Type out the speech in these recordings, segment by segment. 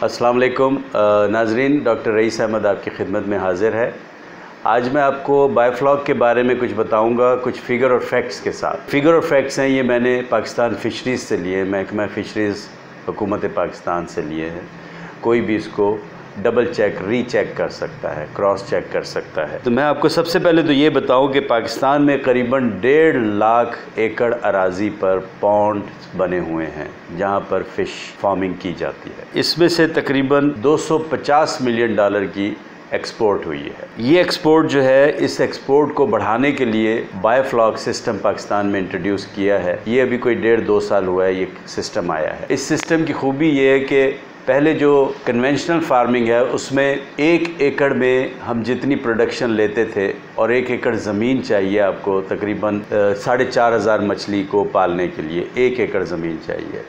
अस्सलाम वालेकुम नाजरीन, डॉक्टर रईस अहमद आपकी खिदमत में हाज़िर है। आज मैं आपको बायोफ्लॉक के बारे में कुछ बताऊंगा, कुछ फिगर और फैक्ट्स के साथ। फिगर और फैक्ट्स हैं ये मैंने पाकिस्तान फ़िशरीज़ से लिए, महकमा फ़िशरीज़ हुकूमत पाकिस्तान से लिए हैं। कोई भी इसको डबल चेक रीचेक कर सकता है, क्रॉस चेक कर सकता है। तो मैं आपको सबसे पहले तो ये बताऊं कि पाकिस्तान में करीबन 1.5 लाख एकड़ अराज़ी पर पॉन्ड बने हुए हैं जहां पर फ़िश फार्मिंग की जाती है। इसमें से तकरीबन $250 मिलियन की एक्सपोर्ट हुई है। ये एक्सपोर्ट जो है, इस एक्सपोर्ट को बढ़ाने के लिए बायोफ्लॉक सिस्टम पाकिस्तान में इंट्रोड्यूस किया है। ये अभी कोई 1.5-2 साल हुआ है ये सिस्टम आया है। इस सिस्टम की खूबी ये है कि पहले जो कन्वेंशनल फार्मिंग है उसमें 1 एकड़ में हम जितनी प्रोडक्शन लेते थे और 1 एकड़ ज़मीन चाहिए आपको तकरीबन 4,500 मछली को पालने के लिए 1 एकड़ ज़मीन चाहिए।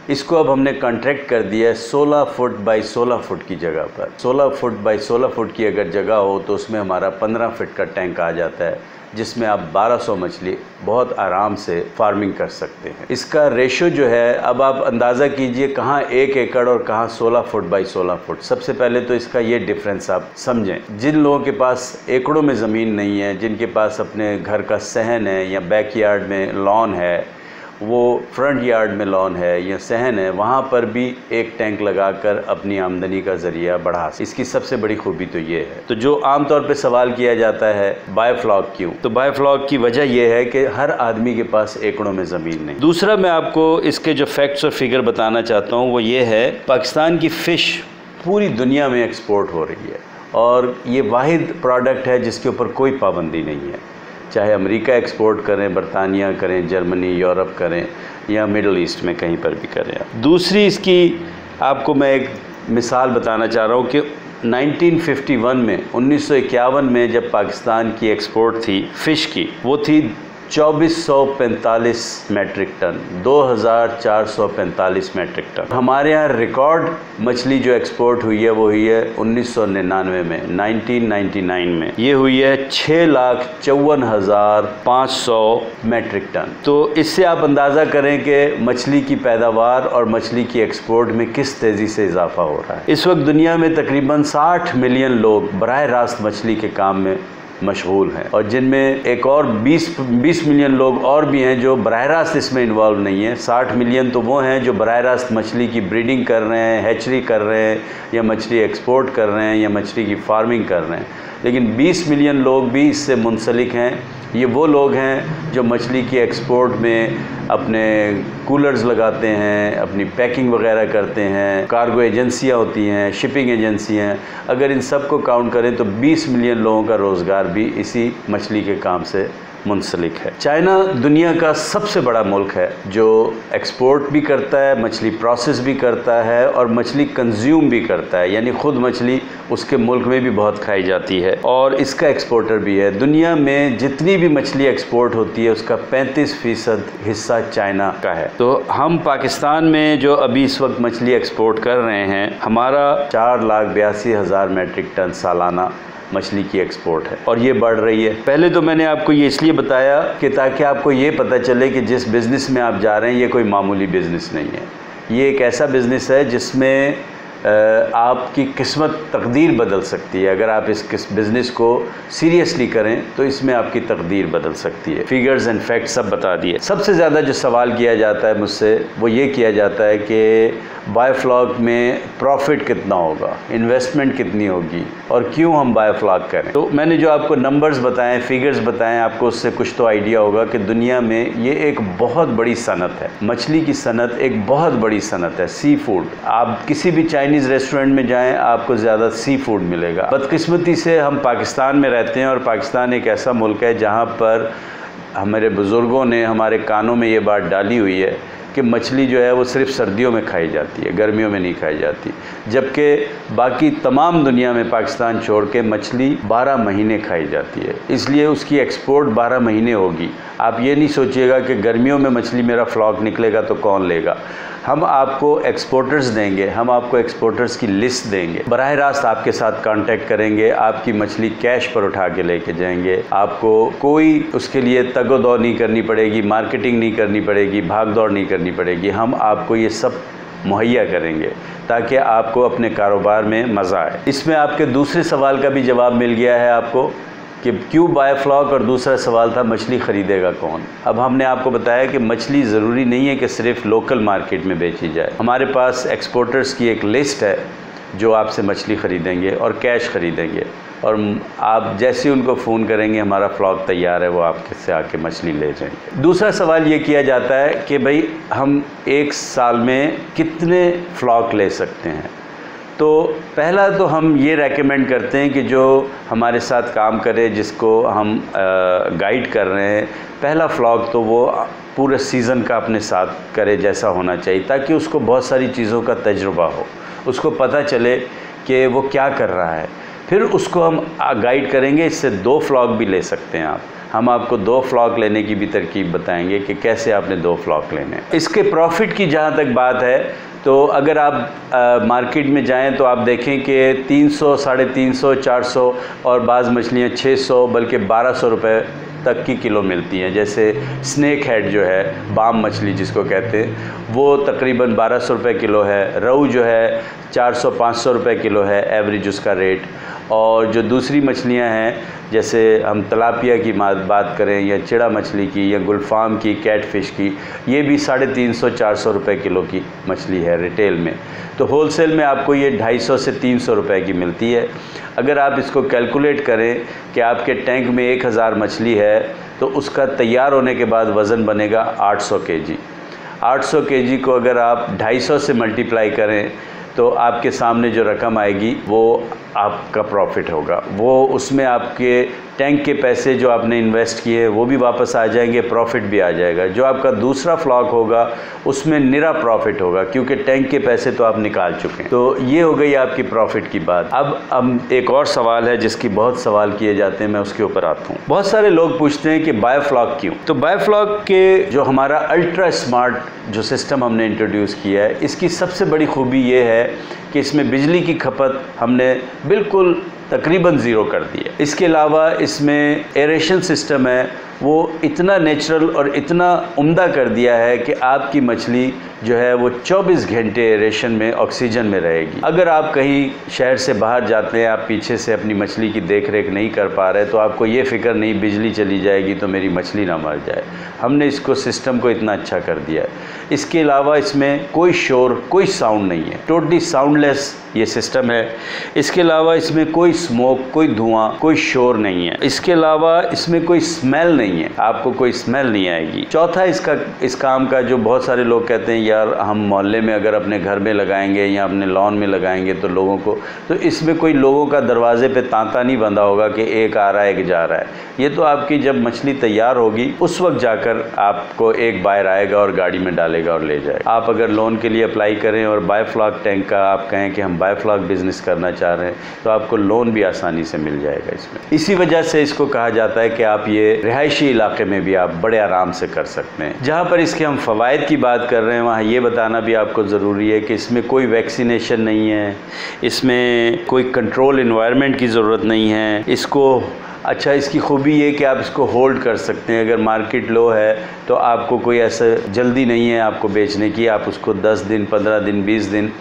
इसको अब हमने कॉन्ट्रैक्ट कर दिया है 16 फुट बाई 16 फुट की जगह पर। 16 फुट बाई 16 फुट की अगर जगह हो तो उसमें हमारा 15 फुट का टैंक आ जाता है, जिसमें आप 1200 मछली बहुत आराम से फार्मिंग कर सकते हैं। इसका रेशो जो है, अब आप अंदाज़ा कीजिए कहाँ 1 एकड़ और कहाँ 16 फुट बाई 16 फुट। सबसे पहले तो इसका ये डिफरेंस आप समझें। जिन लोगों के पास एकड़ों में ज़मीन नहीं है, जिनके पास अपने घर का सहन है या बैकयार्ड में लॉन है, वो फ्रंट यार्ड में लॉन है या सहन है, वहाँ पर भी एक टैंक लगाकर अपनी आमदनी का ज़रिया बढ़ा। इसकी सबसे बड़ी खूबी तो ये है। तो जो आम तौर पे सवाल किया जाता है बायोफ्लॉक क्यों, तो बायोफ्लॉक की वजह यह है कि हर आदमी के पास एकड़ों में ज़मीन नहीं। दूसरा मैं आपको इसके जो फैक्ट्स और फिगर बताना चाहता हूँ वो ये है, पाकिस्तान की फ़िश पूरी दुनिया में एक्सपोर्ट हो रही है और ये वाहिद प्रोडक्ट है जिसके ऊपर कोई पाबंदी नहीं है। चाहे अमेरिका एक्सपोर्ट करें, बरतानिया करें, जर्मनी, यूरोप करें या मिडल ईस्ट में कहीं पर भी करें। दूसरी इसकी आपको मैं एक मिसाल बताना चाह रहा हूँ कि 1951 में 1951 में जब पाकिस्तान की एक्सपोर्ट थी फ़िश की, वो थी 2445 मैट्रिक टन, 2445 मैट्रिक टन। हमारे यहाँ रिकॉर्ड मछली जो एक्सपोर्ट हुई है वो हुई है 1999 में, 1999 में ये हुई है 6,54,500 मैट्रिक टन। तो इससे आप अंदाज़ा करें कि मछली की पैदावार और मछली की एक्सपोर्ट में किस तेज़ी से इजाफा हो रहा है। इस वक्त दुनिया में तकरीबन 60 मिलियन लोग बराह रास्त मछली के काम में मशगूल हैं और जिनमें एक और 20 मिलियन लोग और भी हैं जो बराह रास्त इसमें इन्वॉल्व नहीं है। 60 मिलियन तो वो हैं जो बराह रास्त मछली की ब्रीडिंग कर रहे हैं, हैचरी कर रहे हैं या मछली एक्सपोर्ट कर रहे हैं या मछली की फार्मिंग कर रहे हैं, लेकिन 20 मिलियन लोग भी इससे मुंसलिक हैं। ये वो लोग हैं जो मछली की एक्सपोर्ट में अपने कूलर्स लगाते हैं, अपनी पैकिंग वगैरह करते हैं, कार्गो एजेंसियां होती हैं, शिपिंग एजेंसियां। अगर इन सब को काउंट करें तो 20 मिलियन लोगों का रोज़गार भी इसी मछली के काम से मुंसलिक है। चाइना दुनिया का सबसे बड़ा मुल्क है जो एक्सपोर्ट भी करता है, मछली प्रोसेस भी करता है और मछली कंज्यूम भी करता है, यानी ख़ुद मछली उसके मुल्क में भी बहुत खाई जाती है और इसका एक्सपोर्टर भी है। दुनिया में जितनी भी मछली एक्सपोर्ट होती है उसका 35% हिस्सा चाइना का है। तो हम पाकिस्तान में जो अभी इस वक्त मछली एक्सपोर्ट कर रहे हैं, हमारा 4,82,000 मैट्रिक टन सालाना मछली की एक्सपोर्ट है और ये बढ़ रही है। पहले तो मैंने आपको ये इसलिए बताया कि ताकि आपको ये पता चले कि जिस बिज़नेस में आप जा रहे हैं ये कोई मामूली बिज़नेस नहीं है। ये एक ऐसा बिज़नेस है जिसमें आपकी किस्मत, तकदीर बदल सकती है। अगर आप इस बिज़नेस को सीरियसली करें तो इसमें आपकी तकदीर बदल सकती है। फिगर्स एंड फैक्ट्स सब बता दिए। सबसे ज़्यादा जो सवाल किया जाता है मुझसे वो ये किया जाता है कि बायोफ्लॉक में प्रॉफिट कितना होगा, इन्वेस्टमेंट कितनी होगी और क्यों हम बायोफ्लॉक करें। तो मैंने जो आपको नंबर्स बताएं, फिगर्स बताएं, आपको उससे कुछ तो आइडिया होगा कि दुनिया में ये एक बहुत बड़ी सनत है। मछली की सनत एक बहुत बड़ी सनत है। सी फूड, आप किसी भी चाइनीज़ रेस्टोरेंट में जाएं आपको ज़्यादा सी फूड मिलेगा। बदकिस्मती से हम पाकिस्तान में रहते हैं और पाकिस्तान एक ऐसा मुल्क है जहाँ पर हमारे बुज़ुर्गों ने हमारे कानों में ये बात डाली हुई है कि मछली जो है वो सिर्फ सर्दियों में खाई जाती है, गर्मियों में नहीं खाई जाती, जबकि बाकी तमाम दुनिया में पाकिस्तान छोड़ के मछली 12 महीने खाई जाती है, इसलिए उसकी एक्सपोर्ट 12 महीने होगी। आप ये नहीं सोचिएगा कि गर्मियों में मछली मेरा फ्लॉक निकलेगा तो कौन लेगा। हम आपको एक्सपोर्टर्स देंगे, हम आपको एक्सपोर्टर्स की लिस्ट देंगे, बराह रास्त आपके साथ कांटेक्ट करेंगे, आपकी मछली कैश पर उठा के लेके जाएंगे। आपको कोई उसके लिए तगोदौड़ नहीं करनी पड़ेगी, मार्केटिंग नहीं करनी पड़ेगी, भाग दौड़ नहीं करनी पड़ेगी। हम आपको ये सब मुहैया करेंगे ताकि आपको अपने कारोबार में मज़ा आए। इसमें आपके दूसरे सवाल का भी जवाब मिल गया है आपको कि क्यों बायोफ्लॉक, और दूसरा सवाल था मछली ख़रीदेगा कौन। अब हमने आपको बताया कि मछली ज़रूरी नहीं है कि सिर्फ लोकल मार्केट में बेची जाए। हमारे पास एक्सपोर्टर्स की एक लिस्ट है जो आपसे मछली ख़रीदेंगे और कैश ख़रीदेंगे, और आप जैसे ही उनको फ़ोन करेंगे हमारा फ्लॉक तैयार है, वो आपके से आके मछली ले जाएंगे। दूसरा सवाल ये किया जाता है कि भाई हम एक साल में कितने फ्लॉक ले सकते हैं। तो पहला तो हम ये रेकमेंड करते हैं कि जो हमारे साथ काम करे, जिसको हम गाइड कर रहे हैं, पहला फ्लॉक तो वो पूरे सीज़न का अपने साथ करे जैसा होना चाहिए, ताकि उसको बहुत सारी चीज़ों का तजुर्बा हो, उसको पता चले कि वो क्या कर रहा है। फिर उसको हम गाइड करेंगे, इससे 2 फ्लॉक भी ले सकते हैं आप। हम आपको 2 फ्लॉक लेने की भी तरकीब बताएंगे कि कैसे आपने 2 फ्लॉक लेने हैं। इसके प्रॉफिट की जहाँ तक बात है, तो अगर आप मार्केट में जाएं तो आप देखें कि 300, 350, 400 और बाज़ मछलियाँ 600 बल्कि 1200 रुपये तक की किलो मिलती हैं। जैसे स्नैक हेड जो है, बाम मछली जिसको कहते हैं, वो तकरीबन 1200 रुपये किलो है। रोहू जो है 400-500 रुपये किलो है एवरेज उसका रेट। और जो दूसरी मछलियां हैं, जैसे हम तलापिया की बात करें या चिड़ा मछली की या गुलफाम की, कैटफ़िश की, ये भी 350-400 रुपये किलो की मछली है रिटेल में। तो होलसेल में आपको ये 250 से 300 रुपये की मिलती है। अगर आप इसको कैलकुलेट करें कि आपके टैंक में 1000 मछली है तो उसका तैयार होने के बाद वज़न बनेगा 800 केजी। 800 केजी को अगर आप 250 से मल्टीप्लाई करें तो आपके सामने जो रकम आएगी वो आपका प्रॉफिट होगा। वो उसमें आपके टैंक के पैसे जो आपने इन्वेस्ट किए वो भी वापस आ जाएंगे, प्रॉफिट भी आ जाएगा। जो आपका दूसरा फ्लॉक होगा उसमें निरा प्रॉफिट होगा, क्योंकि टैंक के पैसे तो आप निकाल चुके हैं। तो ये हो गई आपकी प्रॉफिट की बात। अब हम एक और सवाल है जिसकी बहुत सवाल किए जाते हैं, मैं उसके ऊपर आता हूँ। बहुत सारे लोग पूछते हैं कि बायोफ्लॉक क्यों। तो बायोफ्लॉक के जो हमारा अल्ट्रा स्मार्ट जो सिस्टम हमने इंट्रोड्यूस किया है, इसकी सबसे बड़ी खूबी ये है कि इसमें बिजली की खपत हमने बिल्कुल तकरीबन ज़ीरो कर दी है। इसके अलावा इसमें एरेशन सिस्टम है, वो इतना नेचुरल और इतना उम्दा कर दिया है कि आपकी मछली जो है वो 24 घंटे एरेशन में, ऑक्सीजन में रहेगी। अगर आप कहीं शहर से बाहर जाते हैं, आप पीछे से अपनी मछली की देख रेख नहीं कर पा रहे, तो आपको ये फ़िक्र नहीं बिजली चली जाएगी तो मेरी मछली ना मर जाए। हमने इसको सिस्टम को इतना अच्छा कर दिया है। इसके अलावा इसमें कोई शोर, कोई साउंड नहीं है, टोटली साउंडलेस ये सिस्टम है। इसके अलावा इसमें कोई स्मोक, कोई धुआं, कोई शोर नहीं है। इसके अलावा इसमें कोई स्मेल नहीं है, आपको कोई स्मेल नहीं आएगी। चौथा इस काम का जो बहुत सारे लोग कहते हैं यार हम मोहल्ले में अगर अपने घर में लगाएंगे या अपने लॉन में लगाएंगे तो लोगों को, तो इसमें कोई लोगों का दरवाजे पे तांता नहीं बंधा होगा कि एक आ रहा है एक जा रहा है। ये तो आपकी जब मछली तैयार होगी उस वक्त जाकर आपको एक बायर आएगा और गाड़ी में डालेगा और ले जाएगा। आप अगर लोन के लिए अप्लाई करें और बायोफ्लॉक टैंक का आप कहें कि हम बायोफ्लॉक बिजनेस करना चाह रहे हैं तो आपको लोन भी आसानी से मिल जाएगा इसमें। इसी वजह से इसको कहा जाता है कि आप ये रिहायशी इलाके में भी आप बड़े आराम से कर सकते हैं। जहाँ पर इसके हम फ़वाइद की बात कर रहे हैं वहाँ ये बताना भी आपको ज़रूरी है कि इसमें कोई वैक्सीनेशन नहीं है, इसमें कोई कंट्रोल इन्वायरमेंट की ज़रूरत नहीं है। इसकी खूबी ये कि आप इसको होल्ड कर सकते हैं। अगर मार्केट लो है तो आपको कोई ऐसा जल्दी नहीं है आपको बेचने की, आप उसको 10 दिन, 15 दिन, 20 दिन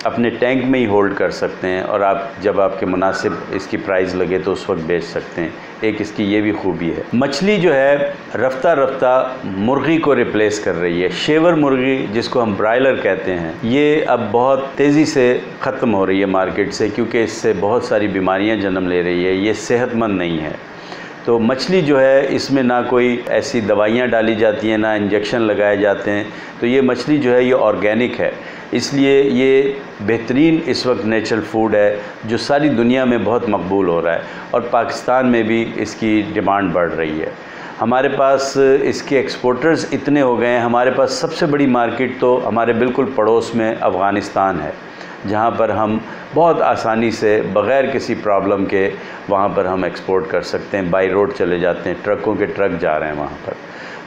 अपने टैंक में ही होल्ड कर सकते हैं और आप जब आपके मुनासिब इसकी प्राइस लगे तो उस वक्त बेच सकते हैं। एक इसकी ये भी खूबी है। मछली जो है रफ्ता रफ्ता मुर्गी को रिप्लेस कर रही है। शेवर मुर्गी जिसको हम ब्रायलर कहते हैं, ये अब बहुत तेज़ी से ख़त्म हो रही है मार्केट से, क्योंकि इससे बहुत सारी बीमारियां जन्म ले रही है, ये सेहतमंद नहीं है। तो मछली जो है इसमें ना कोई ऐसी दवाइयाँ डाली जाती हैं, ना इंजेक्शन लगाए जाते हैं। तो ये मछली जो है ये ऑर्गेनिक है, इसलिए ये बेहतरीन इस वक्त नेचुरल फूड है जो सारी दुनिया में बहुत मकबूल हो रहा है और पाकिस्तान में भी इसकी डिमांड बढ़ रही है। हमारे पास इसके एक्सपोर्टर्स इतने हो गए हैं। हमारे पास सबसे बड़ी मार्केट तो हमारे बिल्कुल पड़ोस में अफ़गानिस्तान है, जहाँ पर हम बहुत आसानी से बग़ैर किसी प्रॉब्लम के वहाँ पर हम एक्सपोर्ट कर सकते हैं। बाई रोड चले जाते हैं, ट्रकों के ट्रक जा रहे हैं वहाँ पर।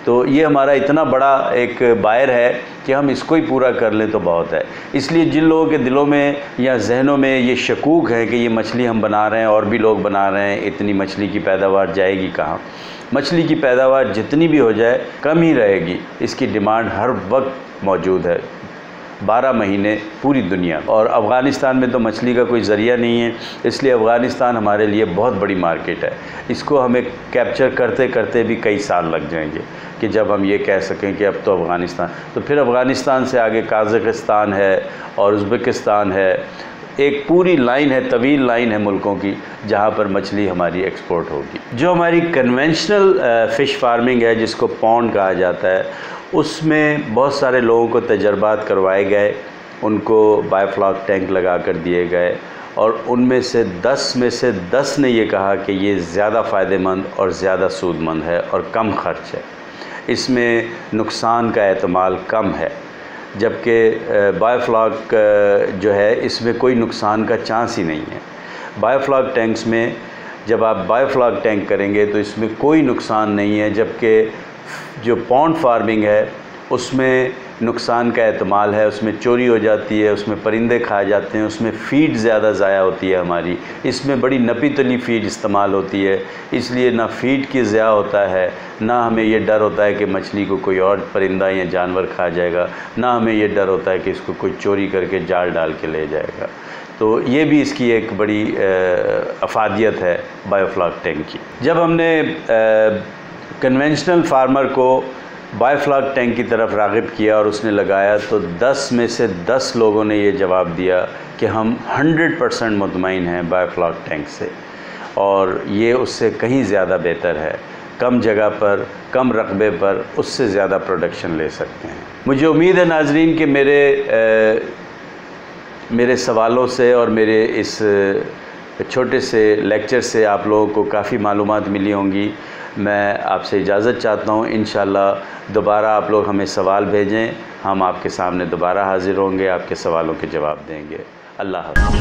तो ये हमारा इतना बड़ा एक बायर है कि हम इसको ही पूरा कर लें तो बहुत है। इसलिए जिन लोगों के दिलों में या जहनों में ये शकूक है कि ये मछली हम बना रहे हैं और भी लोग बना रहे हैं, इतनी मछली की पैदावार जाएगी कहाँ? मछली की पैदावार जितनी भी हो जाए कम ही रहेगी, इसकी डिमांड हर वक्त मौजूद है। 12 महीने पूरी दुनिया। और अफ़गानिस्तान में तो मछली का कोई ज़रिया नहीं है, इसलिए अफ़गानिस्तान हमारे लिए बहुत बड़ी मार्केट है। इसको हमें कैप्चर करते करते भी कई साल लग जाएंगे कि जब हम ये कह सकें कि अब तो अफ़गानिस्तान, तो फिर अफ़गानिस्तान से आगे काज़ाकिस्तान है और उज़्बेकिस्तान है। एक पूरी लाइन है, तवील लाइन है मुल्कों की जहाँ पर मछली हमारी एक्सपोर्ट होगी। जो हमारी कन्वेंशनल फ़िश फार्मिंग है, जिसको पॉन्ड कहा जाता है, उसमें बहुत सारे लोगों को तजर्बात करवाए गए, उनको बायोफ्लॉक टैंक लगा कर दिए गए और उनमें से 10 में से 10 ने ये कहा कि ये ज़्यादा फ़ायदेमंद और ज़्यादा सूदमंद है और कम ख़र्च है, इसमें नुकसान का एहतमाल कम है। जबकि बायोफ्लॉक जो है इसमें कोई नुकसान का चांस ही नहीं है। बायोफ्लॉक टैंक्स में जब आप बायोफ्लॉक टैंक करेंगे तो इसमें कोई नुकसान नहीं है, जबकि जो पॉन्ड फार्मिंग है उसमें नुकसान का एहतमाल है, उसमें चोरी हो जाती है, उसमें परिंदे खा जाते हैं, उसमें फ़ीड ज़्यादा ज़ाया होती है हमारी, इसमें बड़ी नपी तली फ़ीड इस्तेमाल होती है, इसलिए ना फ़ीड की ज़ाया होता है, ना हमें ये डर होता है कि मछली को कोई और परिंदा या जानवर खा जाएगा, ना हमें ये डर होता है कि इसको कोई चोरी करके जाल डाल के ले जाएगा। तो ये भी इसकी एक बड़ी अफादियत है बायोफ्लॉक टैंक की। जब हमने कन्वेंशनल फार्मर को बायोफ्लॉक टैंक की तरफ राग़िब किया और उसने लगाया, तो 10 में से 10 लोगों ने ये जवाब दिया कि हम 100% मुतमईन हैं बायोफ्लॉक टैंक से, और ये उससे कहीं ज़्यादा बेहतर है, कम जगह पर, कम रकबे पर उससे ज़्यादा प्रोडक्शन ले सकते हैं। मुझे उम्मीद है नाज़रीन कि मेरे सवालों से और मेरे इस छोटे से लेक्चर से आप लोगों को काफ़ी मालूमात मिली होंगी। मैं आपसे इजाज़त चाहता हूँ। इंशाअल्लाह दोबारा आप लोग हमें सवाल भेजें, हम आपके सामने दोबारा हाज़िर होंगे, आपके सवालों के जवाब देंगे। अल्लाह हाफ़िज़।